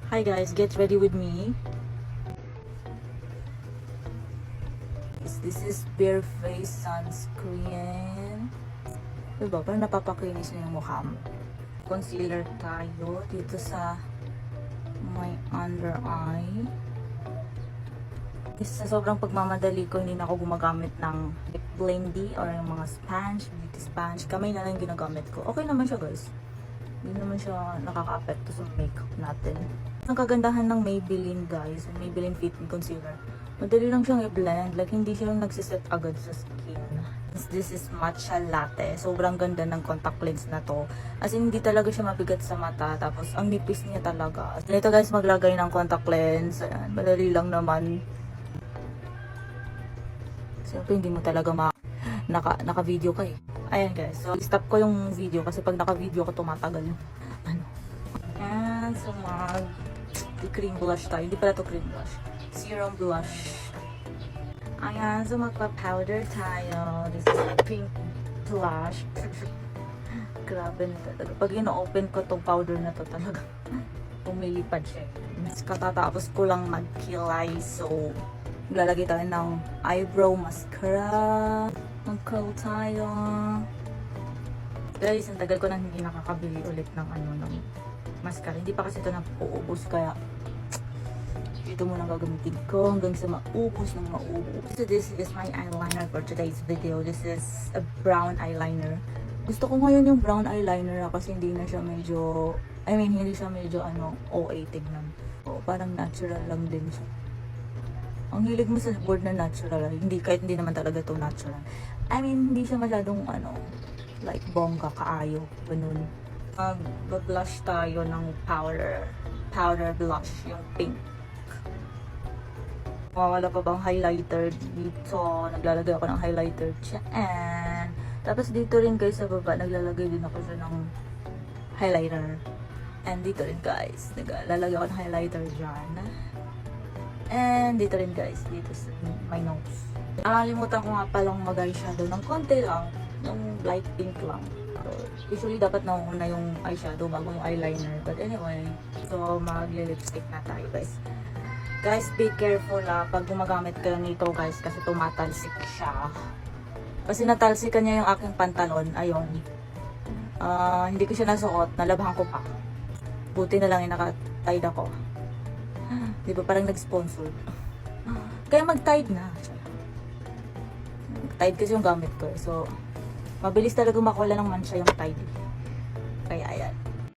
Hi guys, get ready with me. This is Bare Face Sunscreen. Diba? Parang napapakinis na yung mukha mo. Concealer tayo dito sa my under eye. Sa sobrang pagmamadali ko, hindi na ako gumagamit ng lip blendy or yung mga sponge, beauty sponge. Kamay na lang yung ginagamit ko. Okay naman siya guys. Hindi naman siya nakaka-apekto sa makeup natin. Ang kagandahan ng Maybelline guys, Maybelline Fit and Concealer. Madali lang siyang i-blend. Like hindi siya nagsiset agad sa skin. This is matcha latte. Sobrang ganda ng contact lens na to. As in, hindi talaga siya mabigat sa mata. Tapos, ang nipis niya talaga. Ganito guys, maglagay ng contact lens. Ayan, madali lang naman. Siyempre, hindi mo talaga naka-video ka eh. Ayan guys, so stop ko yung video kasi pag naka-video ko tumatagal yung ano. And so cream blush tayo. Hindi pala to cream blush. Serum blush. Ayan, so magpa-powder tayo. This is pink blush. Grabe na talaga. Pag ino-open ko tong powder na to talaga, pumilipad siya. Mas katatapos ko lang mag-kilay. So, maglalagay tayo ng eyebrow mascara. Mag-curl tayo. Guys, ang tagal ko nang hindi nakakabili ulit ng ng mascara. Hindi pa kasi ito na-uubos. Kaya, ito muna gagamitin ko hanggang sa maubos ng maubos. So this is my eyeliner for today's video. This is a brown eyeliner. Gusto ko ngayon yung brown eyeliner kasi hindi na siya medyo, hindi siya medyo OA tignan. O, parang natural lang din siya. Ang hilig mo sa word na natural. Kahit hindi naman talaga ito natural. Hindi siya masyadong like bongga, kaayo. Ganun. Mag-blush tayo ng powder blush, yung pink. Wala pa bang highlighter dito? Naglalagay ako ng highlighter dyan. Tapos dito rin guys sa baba, naglalagay din ako siya ng highlighter. And dito rin guys, naglalagay ako ng highlighter dyan. And dito rin guys, dito sa my nose. Nakalimutan ko nga palang mag-eyeshadow ng konti lang, yung light pink lang. So, usually dapat nauna yung eyeshadow bago yung eyeliner. But anyway, so mag-lipstick na tayo guys. Guys, be careful pag gumagamit kayo nito guys kasi tumatalsik siya. Kasi natalsikan niya yung aking pantalon. Ayun. Hindi ko siya nasuot. Nalabhan ko pa. Buti na lang yung naka-tide ako. Di ba parang nag-sponsor? Kaya mag-tide na. Tide kasi yung gamit ko. So, mabilis talaga makawala ng mancha yung tide. Kaya ayan.